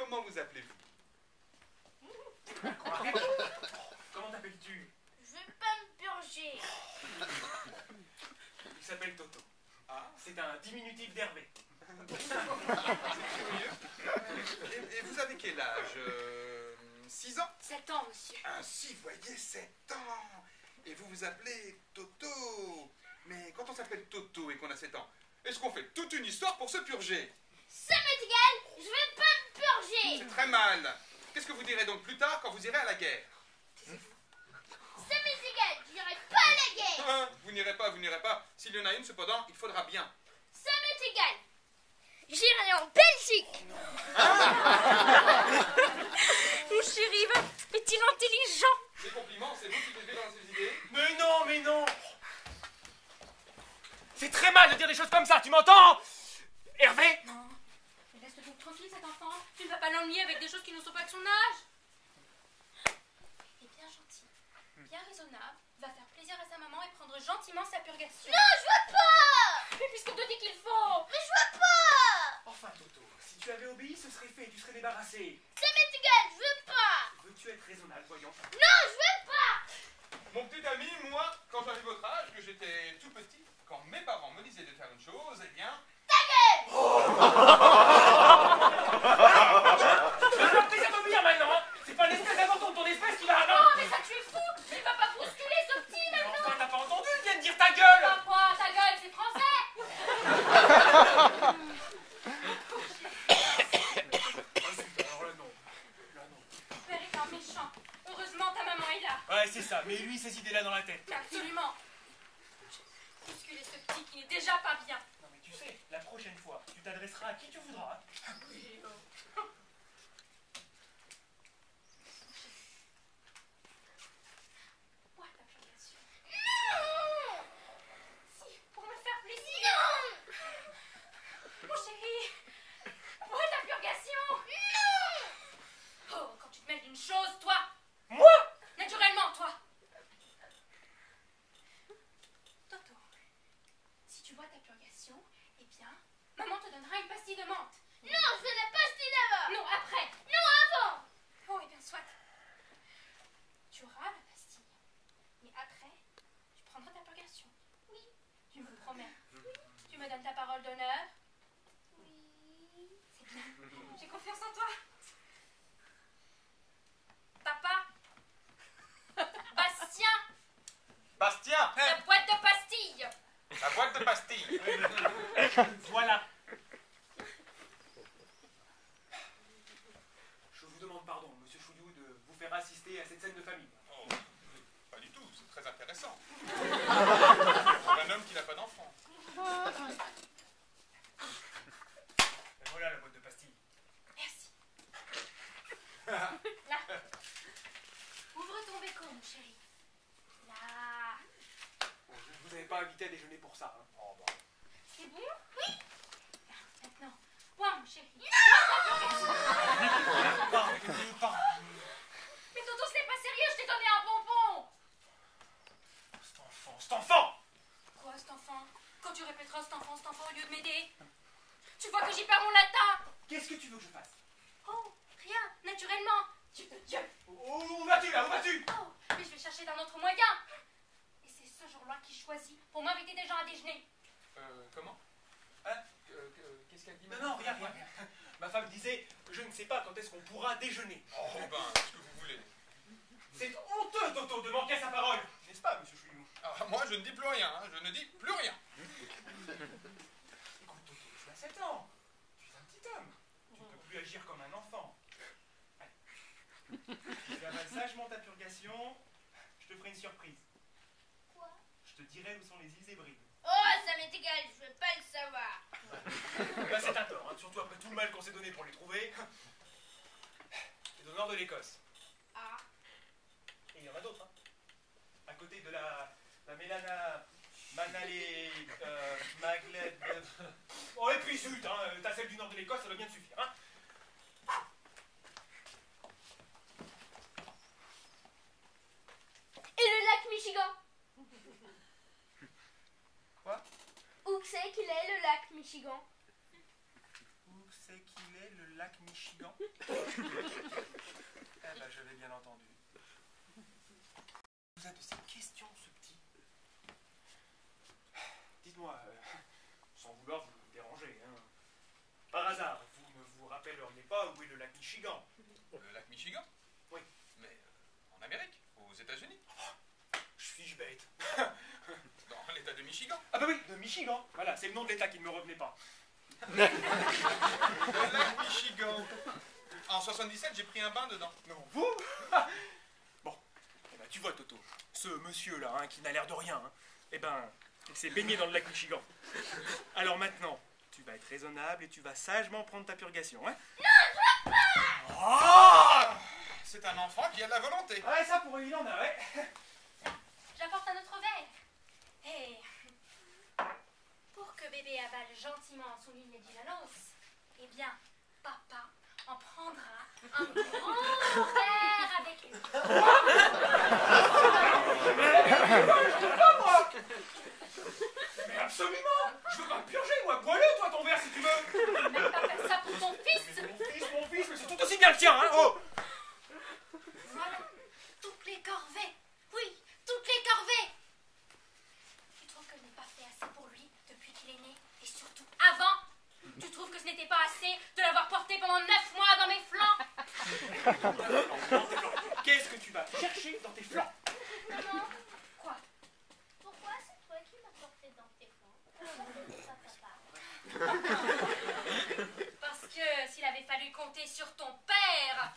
Comment vous appelez-vous? Comment t'appelles-tu? Je veux pas me purger. Il s'appelle Toto. Ah, C'est un diminutif d'Hervé. c'est curieux. Et vous avez quel âge 6 ans? 7 ans, monsieur. Ainsi, voyez, 7 ans. Et vous vous appelez Toto. Mais quand on s'appelle Toto et qu'on a 7 ans, est-ce qu'on fait toute une histoire pour se purger? Ça m'est égal, je veux pas me purger. C'est très mal. Qu'est-ce que vous direz donc plus tard quand vous irez à la guerre? Ça m'est égal, j'irai pas à la guerre. Hein, vous n'irez pas, vous n'irez pas. S'il y en a une, cependant, il faudra bien. Ça m'est égal. J'irai en Belgique. Mon chéri est-il intelligent? Les compliments, c'est vous qui devez dans ces idées. Mais non, mais non. C'est très mal de dire des choses comme ça, tu m'entends? Hervé? Non. Mais laisse-le donc tranquille, cet enfant. Tu ne vas pas l'ennuyer avec des choses qui ne sont pas de son âge. Il est bien gentil, bien raisonnable, va faire plaisir à sa maman et prendre gentiment sa purgation. Non, je veux pas. Mais puisqu'on te dit qu'il faut. Mais je veux pas. Enfin, Toto, si tu avais obéi, ce serait fait, tu serais débarrassé. Ça m'est égal, je veux pas. Veux-tu être raisonnable, voyons? Non, je veux pas. Mon petit ami, moi, quand j'avais votre âge, que j'étais tout petit, quand mes parents me disaient de faire une chose, eh bien... Ta gueule. Tu vas faire plaisir d'obéir maintenant, hein? C'est pas l'espèce d'invention de ton espèce qui va... Oh, mais ça tu es fou. Il va pas bousculer ce petit Mais maintenant. enfin, t'as pas entendu? Il vient de dire ta gueule! Papa, ta gueule, c'est français. Alors là, non. Là, non. Père est un méchant. Heureusement, ta maman est là. Ouais, c'est ça, mais lui, ces idées-là dans la tête. Absolument. Bousculer ce petit qui n'est déjà pas bien. Non, mais tu sais, la prochaine fois, tu t'adresseras à qui tu voudras. Oui, Bois ta purgation. Non. Si, pour me faire plaisir. Mon chéri, bois ta purgation. Oh, quand tu te mêles d'une chose, toi. Moi? Naturellement, toi. Toto, si tu bois ta purgation, eh bien, maman te donnera une pastille de menthe. Non, je veux la pastille d'abord. Non, après. Non, avant. Oh, eh bien, soit. Tu auras la pastille. Mais après, tu prendras ta purgation. Oui. Tu me le promets. Tu me donnes ta parole d'honneur. Oui. C'est bien. J'ai confiance en toi. Papa. Bastien. Bastien, La boîte de pastilles. la boîte de pastilles. Voilà. Je vous demande pardon, monsieur Chouillou, de vous faire assister à cette scène de famille. Oh, pas du tout, c'est très intéressant. Pour un homme qui n'a pas d'enfant. Et voilà la boîte de pastilles. Merci. Là. Ouvre ton béco, mon chéri. Là. Bon, je ne vous avais pas invité à déjeuner pour ça. Hein. Oh, bah. C'est bon? Oui. Maintenant, bois, mon chéri. Mais Toto, ce n'est pas sérieux, je t'ai donné un bonbon. Cet enfant! Quoi, cet enfant? Quand tu répéteras cet enfant au lieu de m'aider? Tu vois que j'y perds mon latin. Qu'est-ce que tu veux que je fasse? Oh, rien, naturellement. Dieu de Dieu. Où vas-tu là? Où vas-tu? Oh, mais je vais chercher d'un autre moyen. Et c'est ce jour-là qu'il choisit pour m'inviter des gens à déjeuner. Comment? Hein? Qu'est-ce qu'elle dit? Non, rien. Ma femme disait, je ne sais pas quand est-ce qu'on pourra déjeuner. Oh, ben, ce que vous voulez. C'est honteux, Toto, de manquer à sa parole. N'est-ce pas, monsieur Chouillou? Ah, moi, je ne dis plus rien, hein, je ne dis plus rien. Écoute, Toto, tu as 7 ans. Tu es un petit homme. Tu ne peux plus agir comme un enfant. Allez. Tu avales sagement ta purgation. Je te ferai une surprise. Quoi? Je te dirai où sont les îles Hébrides. Oh, ça m'est égal, je veux pas le savoir. Bah, c'est un tort, hein, surtout après tout le mal qu'on s'est donné pour les trouver. C'est au nord de l'Écosse. Ah. Et il y en a d'autres. Hein. À côté de la Mélana, Manalé, Maglet. Oh, et puis zut, hein, t'as celle du nord de l'Écosse, ça doit bien te suffire. Hein. Et le lac Michigan? Quoi? Où c'est qu'il est le lac Michigan? Où c'est qu'il est le lac Michigan? Michigan? Eh ben, je l'ai bien entendu. Vous êtes de ces questions, ce petit. Dites-moi, sans vouloir vous déranger, hein, par hasard, vous ne vous rappelleriez pas où est le lac Michigan? Le lac Michigan? Oui. Mais en Amérique, aux États-Unis. Suis-je bête? Dans l'état de Michigan. Ah bah oui, de Michigan. Voilà, c'est le nom de l'État qui ne me revenait pas. Le lac Michigan. En 77, j'ai pris un bain dedans. Non, vous? Bon, eh ben, tu vois, Toto, ce monsieur-là, hein, qui n'a l'air de rien, hein, eh ben, il s'est baigné dans le lac Michigan. Alors maintenant, tu vas être raisonnable et tu vas sagement prendre ta purgation, hein? Non, je veux pas! Oh! C'est un enfant qui a de la volonté. Ouais, ça pour lui, il en a, ouais. J'apporte un autre verre. Et pour que bébé avale gentiment son ligne d'Ilanos, eh bien, papa en prendra un grand verre avec lui. Mais absolument! Je veux pas me purger, moi! Bois-le, toi, ton verre, si tu veux! Tu ne peux même pas faire ça pour ton fils. Mon fils, mais c'est tout aussi bien le tien, hein! Oh! Voilà, toutes les corvées. Oui, toutes les corvées. Tu trouves que je n'ai pas fait assez pour lui depuis qu'il est né? Et surtout avant? Tu trouves que ce n'était pas assez de l'avoir porté pendant 9 mois dans mes flancs? Qu'est-ce que tu vas chercher dans tes flancs? Maman, Quoi? pourquoi c'est toi qui m'as porté dans tes flancs? Pourquoi c'est pas papa? Parce que s'il avait fallu compter sur ton père,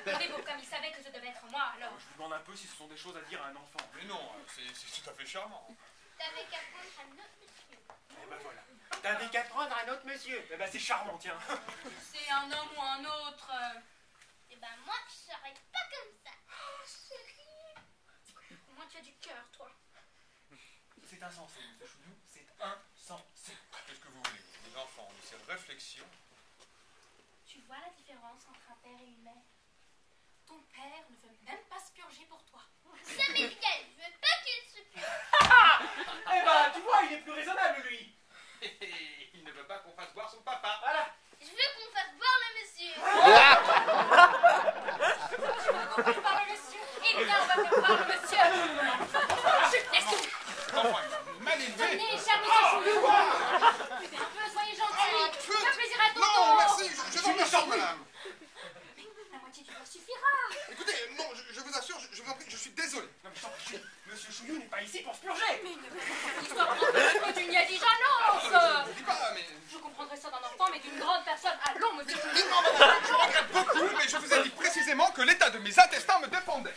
mais bon, comme il savait que ce devait être moi, alors... Je vous demande un peu si ce sont des choses à dire à un enfant. Mais non, c'est tout à fait charmant. T'avais qu'à prendre un autre monsieur. Eh ben voilà. T'avais qu'à prendre un autre monsieur. Eh ben c'est charmant, tiens. C'est un homme ou un autre. Eh ben moi, je serais pas comme ça. Oh, chérie. Au moins tu as du cœur, toi. C'est insensé, monsieur Chouillou. C'est insensé. Qu'est-ce que vous voulez? Les enfants ont cette réflexion. Tu vois la différence entre un père et une mère? Ton père ne veut même pas se purger pour toi. Ça m'égale, je veux pas qu'il se pue. Eh ben tu vois, il est plus raisonnable, lui. Il ne veut pas qu'on fasse boire son papa. Voilà. Je veux qu'on fasse boire le monsieur. Tu veux qu'on fasse voir le monsieur? Eh bien, on va faire voir le monsieur. Je te laisse tout. L'enfant est mal élevé. Tenez, cher monsieur Chouillou. Buvez un peu, soyez gentil. Fais plaisir à Toto. Non, merci, je vous remercie, madame. Mais la moitié du verre suffira. Écoutez, non, je vous assure, je vous en prie, je suis désolé. Non mais je t'en prie, monsieur Chouillou n'est pas ici pour se purger. Mais ne l'histoire que tu n'y as dit j'annonce. Je vous dis pas, mais... Je comprendrais ça d'un enfant, mais d'une grande personne. Allons, monsieur Chouillou. Mais non, madame, je regrette beaucoup, mais je vous ai dit précisément que l'état de mes intestins me dépendait.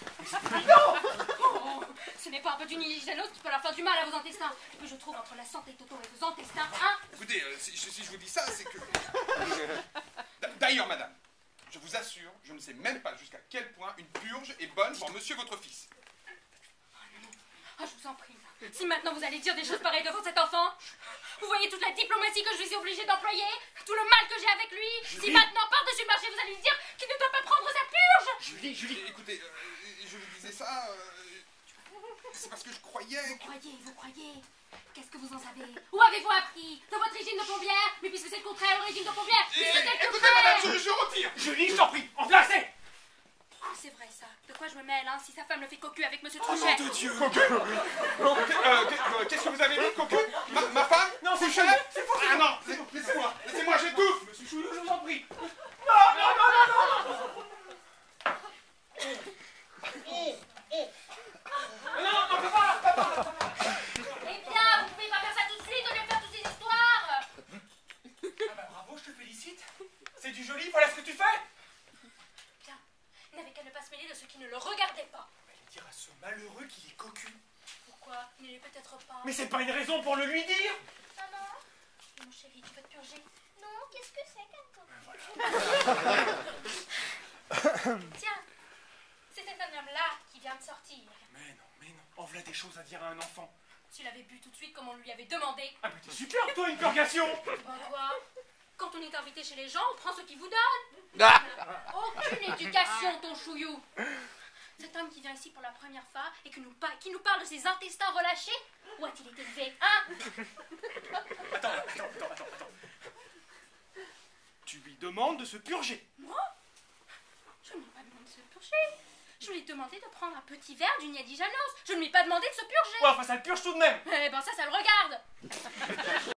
Oh, ce n'est pas un peu du niligenos qui peut leur faire du mal à vos intestins. Que je trouve entre la santé de Toto et vos intestins, hein? Écoutez, si je vous dis ça, c'est que... D'ailleurs, madame, je vous assure, je ne sais même pas jusqu'à quel point une purge est bonne pour monsieur votre fils. Oh, je vous en prie. Si maintenant vous allez dire des choses pareilles devant cet enfant, vous voyez toute la diplomatie que je suis obligée d'employer, tout le mal que j'ai avec lui. Si maintenant, par-dessus le marché, vous allez lui dire qu'il ne doit pas prendre sa purge. Julie. Écoutez, je vous disais ça... c'est parce que je croyais... Vous croyez? Qu'est-ce que vous en savez? Où avez-vous appris? De votre régime de plombière? Mais puisque c'est le contraire, le régime de plombière, puisque c'est le Écoutez, contraire. madame, je retire. Julie, je t'en prie, en place. C'est vrai ça. De quoi je me mêle, hein, si sa femme le fait cocu avec monsieur Oh nom Truchet? de Dieu. Qu'est-ce que vous avez dit, cocu? Ma femme? Non, c'est Couchette? faux, c'est faux. Ah non, laissez-moi, j'étouffe. Monsieur Chouillou, je vous en prie. Non, papa. Eh bien, vous pouvez pas faire ça tout de suite, au lieu de faire toutes ces histoires. Ah bah bravo, je te félicite. C'est du joli, voilà ce que tu fais. Bien, il n'avait qu'à ne pas se mêler de ceux qui ne le regardaient pas. On va lui dire à ce malheureux qu'il est cocu. Pourquoi? Il ne l'est peut-être pas. Mais c'est pas une raison pour le lui dire. Maman, Mon chéri, tu veux te purger? non, qu'est-ce que c'est qu'un cocu? Tiens, c'est cet homme-là qui vient de sortir. Mais non. En voilà des choses à dire à un enfant. S'il avait bu tout de suite comme on lui avait demandé. Ah mais t'es super, toi, une purgation. Ben quoi? Quand on est invité chez les gens, on prend ce qu'ils vous donnent. Aucune éducation, ton chouillou. Cet homme qui vient ici pour la première fois et qui nous parle de ses intestins relâchés, où a-t-il été élevé, hein? Attends. Tu lui lui demande de se purger. Moi? Je ne lui ai pas demandé de se purger. Je lui ai demandé de prendre un petit verre d'une Dijanos. Je ne lui ai pas demandé de se purger. Ouais, enfin, ça le purge tout de même. Eh ben ça le regarde.